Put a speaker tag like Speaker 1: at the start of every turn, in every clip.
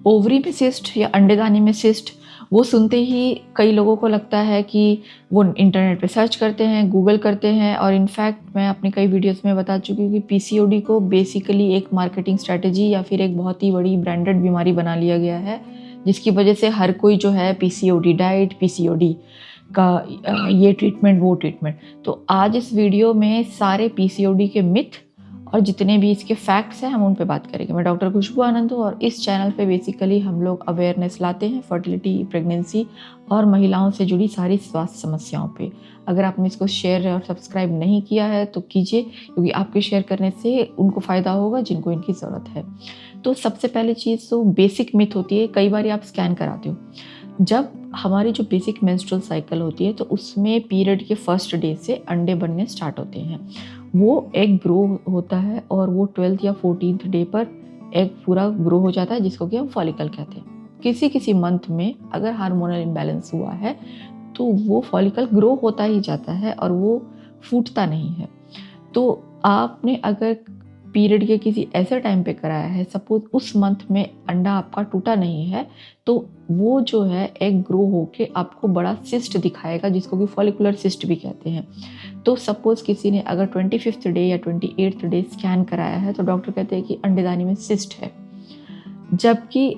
Speaker 1: Ovary में cyst या अंडेदानी में सिस्ट, वो सुनते ही कई लोगों को लगता है कि वो इंटरनेट पे सर्च करते हैं, गूगल करते हैं। और इनफैक्ट मैं अपने कई वीडियोस में बता चुकी हूँ कि पीसीओडी को बेसिकली एक मार्केटिंग स्ट्रैटेजी या फिर एक बहुत ही बड़ी ब्रांडेड बीमारी बना लिया गया है, जिसकी वजह से हर कोई जो है पीसीओडी डाइट, पीसीओडी का ये ट्रीटमेंट, वो ट्रीटमेंट। तो आज इस वीडियो में सारे पीसीओडी के मिथ और जितने भी इसके फैक्ट्स हैं हम उन पे बात करेंगे। मैं डॉक्टर खुशबू आनंद हूँ और इस चैनल पे बेसिकली हम लोग अवेयरनेस लाते हैं फर्टिलिटी, प्रेगनेंसी और महिलाओं से जुड़ी सारी स्वास्थ्य समस्याओं पे। अगर आपने इसको शेयर और सब्सक्राइब नहीं किया है तो कीजिए, क्योंकि आपके शेयर करने से उनको फ़ायदा होगा जिनको इनकी ज़रूरत है। तो सबसे पहली चीज़ तो बेसिक मिथ होती है, कई बार आप स्कैन कराते हो। जब हमारी जो बेसिक मेंस्ट्रुअल साइकिल होती है तो उसमें पीरियड के फर्स्ट डे से अंडे बनने स्टार्ट होते हैं। वो एग ग्रो होता है और वो 12th या 14th डे पर एग पूरा ग्रो हो जाता है, जिसको कि हम फॉलिकल कहते हैं। किसी किसी मंथ में अगर हार्मोनल इम्बैलेंस हुआ है तो वो फॉलिकल ग्रो होता ही जाता है और वो फूटता नहीं है। तो आपने अगर पीरियड के किसी ऐसे टाइम पे कराया है, सपोज उस मंथ में अंडा आपका टूटा नहीं है, तो वो जो है एग ग्रो होके आपको बड़ा सिस्ट दिखाएगा, जिसको कि फॉलिकुलर सिस्ट भी कहते हैं। तो सपोज किसी ने अगर 25th डे या 28th डे स्कैन कराया है तो डॉक्टर कहते हैं कि अंडेदानी में सिस्ट है, जबकि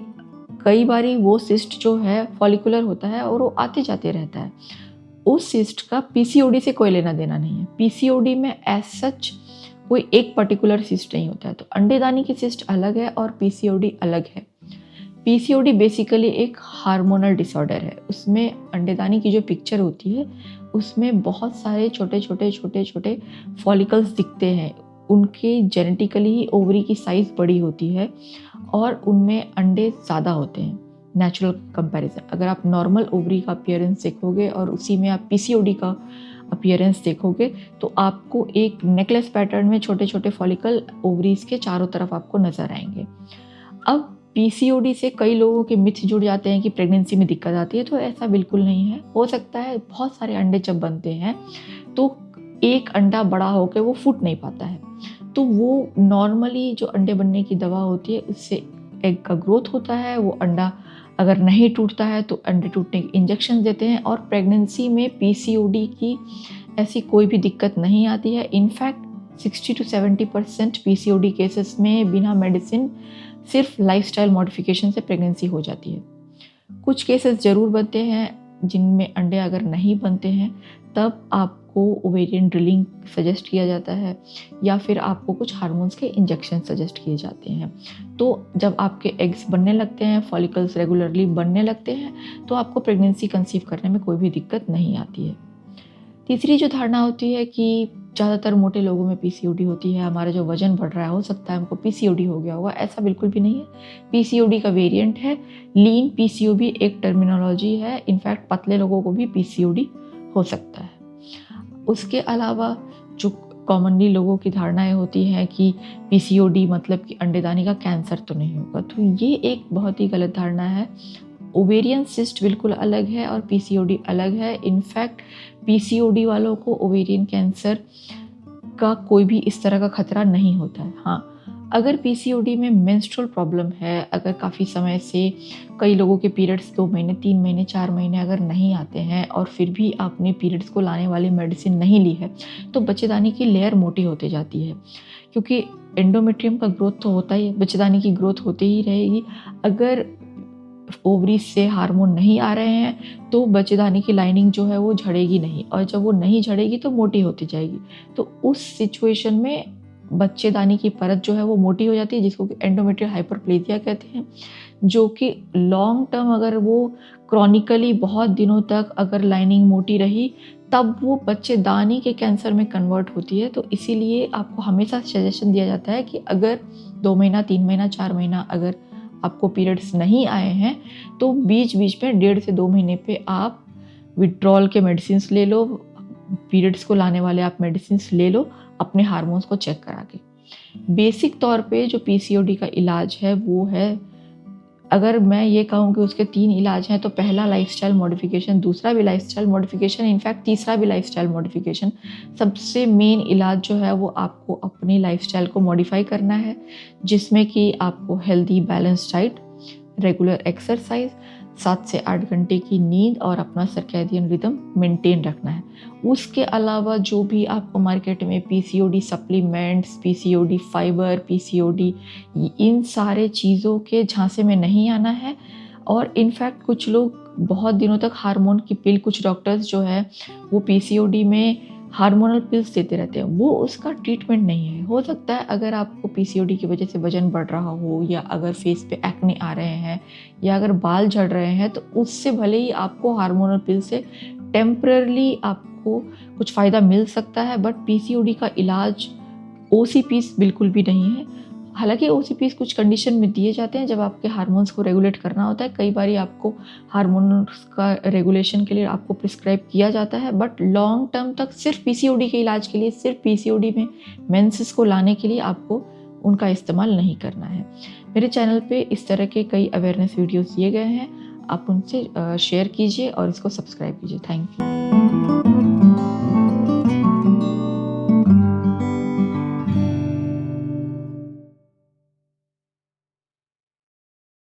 Speaker 1: कई बारी वो सिस्ट जो है फॉलिकुलर होता है और वो आते जाते रहता है। उस सिस्ट का पीसीओडी से कोई लेना देना नहीं है। पीसीओडी में एज सच कोई एक पर्टिकुलर सिस्ट नहीं होता है। तो अंडेदानी की सिस्ट अलग है और पीसीओडी अलग है। पीसीओडी बेसिकली एक हार्मोनल डिसऑर्डर है। उसमें अंडेदानी की जो पिक्चर होती है उसमें बहुत सारे छोटे छोटे फॉलिकल्स दिखते हैं। उनके जेनेटिकली ही ओवरी की साइज़ बड़ी होती है और उनमें अंडे ज़्यादा होते हैं नेचुरल कंपैरिजन। अगर आप नॉर्मल ओवरी का अपीयरेंस देखोगे और उसी में आप पीसीओडी का अपीयरेंस देखोगे तो आपको एक नेकलेस पैटर्न में छोटे छोटे फॉलिकल ओवरीज के चारों तरफ आपको नजर आएंगे। अब पीसीओडी से कई लोगों के मिथ जुड़ जाते हैं कि प्रेगनेंसी में दिक्कत आती है, तो ऐसा बिल्कुल नहीं है। हो सकता है बहुत सारे अंडे जब बनते हैं तो एक अंडा बड़ा होकर वो फूट नहीं पाता है, तो वो नॉर्मली जो अंडे बनने की दवा होती है उससे एग का ग्रोथ होता है। वो अंडा अगर नहीं टूटता है तो अंडे टूटने के इंजेक्शन देते हैं। और प्रेगनेंसी में पीसीओडी की ऐसी कोई भी दिक्कत नहीं आती है। इनफैक्ट 60 to 70% पीसीओडी केसेस में बिना मेडिसिन सिर्फ लाइफस्टाइल मॉडिफिकेशन से प्रेगनेंसी हो जाती है। कुछ केसेस ज़रूर बनते हैं जिनमें अंडे अगर नहीं बनते हैं तब आपको ओवेरियन ड्रिलिंग सजेस्ट किया जाता है या फिर आपको कुछ हार्मोन्स के इंजेक्शन सजेस्ट किए जाते हैं। तो जब आपके एग्स बनने लगते हैं, फॉलिकल्स रेगुलरली बनने लगते हैं, तो आपको प्रेगनेंसी कंसीव करने में कोई भी दिक्कत नहीं आती है। तीसरी जो धारणा होती है कि ज़्यादातर मोटे लोगों में पीसीओडी होती है, हमारा जो वजन बढ़ रहा है हो सकता है हमको पीसीओडी हो गया होगा। ऐसा बिल्कुल भी नहीं है। पीसीओडी का वेरिएंट है लीन पीसीओडी, एक टर्मिनोलॉजी है। इनफैक्ट पतले लोगों को भी पीसीओडी हो सकता है। उसके अलावा जो कॉमनली लोगों की धारणाएं होती हैं कि पीसीओडी मतलब कि अंडेदानी का कैंसर तो नहीं होगा, तो ये एक बहुत ही गलत धारणा है। ओवेरियन सिस्ट बिल्कुल अलग है और पीसीओडी अलग है। इनफैक्ट पीसीओडी वालों को ओवेरियन कैंसर का कोई भी इस तरह का खतरा नहीं होता है। हाँ, अगर पीसीओडी में मेंस्ट्रुअल प्रॉब्लम है, अगर काफ़ी समय से कई लोगों के पीरियड्स 2 महीने, 3 महीने, 4 महीने अगर नहीं आते हैं और फिर भी आपने पीरियड्स को लाने वाली मेडिसिन नहीं ली है, तो बच्चेदानी की लेयर मोटी होती जाती है, क्योंकि एंडोमेट्रियम का ग्रोथ तो होता ही है, बच्चेदानी की ग्रोथ होती ही रहेगी। अगर ओवरीज से हार्मोन नहीं आ रहे हैं तो बच्चेदानी की लाइनिंग जो है वो झड़ेगी नहीं, और जब वो नहीं झड़ेगी तो मोटी होती जाएगी। तो उस सिचुएशन में बच्चेदानी की परत जो है वो मोटी हो जाती है, जिसको कि एंडोमेट्रियल हाइपरप्लेजिया कहते हैं, जो कि लॉन्ग टर्म अगर वो क्रॉनिकली बहुत दिनों तक अगर लाइनिंग मोटी रही तब वो बच्चेदानी के कैंसर में कन्वर्ट होती है। तो इसीलिए आपको हमेशा सजेशन दिया जाता है कि अगर 2 महीना, 3 महीना, 4 महीना अगर आपको पीरियड्स नहीं आए हैं तो बीच बीच में 1.5 से 2 महीने पे आप विड्रॉल के मेडिसिन्स ले लो, पीरियड्स को लाने वाले आप मेडिसिन्स ले लो अपने हार्मोन्स को चेक करा के। बेसिक तौर पे जो पीसीओडी का इलाज है वो है, अगर मैं ये कहूँ कि उसके 3 इलाज हैं, तो पहला लाइफस्टाइल मॉडिफिकेशन, दूसरा भी लाइफस्टाइल मॉडिफिकेशन, इनफैक्ट तीसरा भी लाइफस्टाइल मॉडिफिकेशन। सबसे मेन इलाज जो है वो आपको अपनी लाइफस्टाइल को मॉडिफाई करना है, जिसमें कि आपको healthy balance diet, regular exercise, 7 से 8 घंटे की नींद और अपना सर्कैडियन रिदम मेंटेन रखना है। उसके अलावा जो भी आपको मार्केट में PCOD supplements, PCOD fibre, PCOD, इन सारे चीज़ों के झांसे में नहीं आना है। और इनफैक्ट कुछ लोग बहुत दिनों तक हार्मोन की पिल, कुछ डॉक्टर्स जो है वो पीसीओडी में हार्मोनल पिल्स देते रहते हैं, वो उसका ट्रीटमेंट नहीं है। हो सकता है अगर आपको पीसीओडी की वजह से वजन बढ़ रहा हो, या अगर फेस पे एक्ने आ रहे हैं, या अगर बाल झड़ रहे हैं, तो उससे भले ही आपको हार्मोनल पिल से टेम्पररली आपको कुछ फ़ायदा मिल सकता है, बट पीसीओडी का इलाज ओसीपीस बिल्कुल भी नहीं है। हालांकि ओसीपीस कुछ कंडीशन में दिए जाते हैं जब आपके हार्मोन्स को रेगुलेट करना होता है। कई बार आपको हार्मोन्स का रेगुलेशन के लिए आपको प्रिस्क्राइब किया जाता है, बट लॉन्ग टर्म तक सिर्फ पीसीओडी के इलाज के लिए, सिर्फ पीसीओडी में मेंसेस को लाने के लिए आपको उनका इस्तेमाल नहीं करना है। मेरे चैनल पे इस तरह के कई अवेयरनेस वीडियोस दिए गए हैं, आप उनसे शेयर कीजिए और इसको सब्सक्राइब कीजिए। Thank you.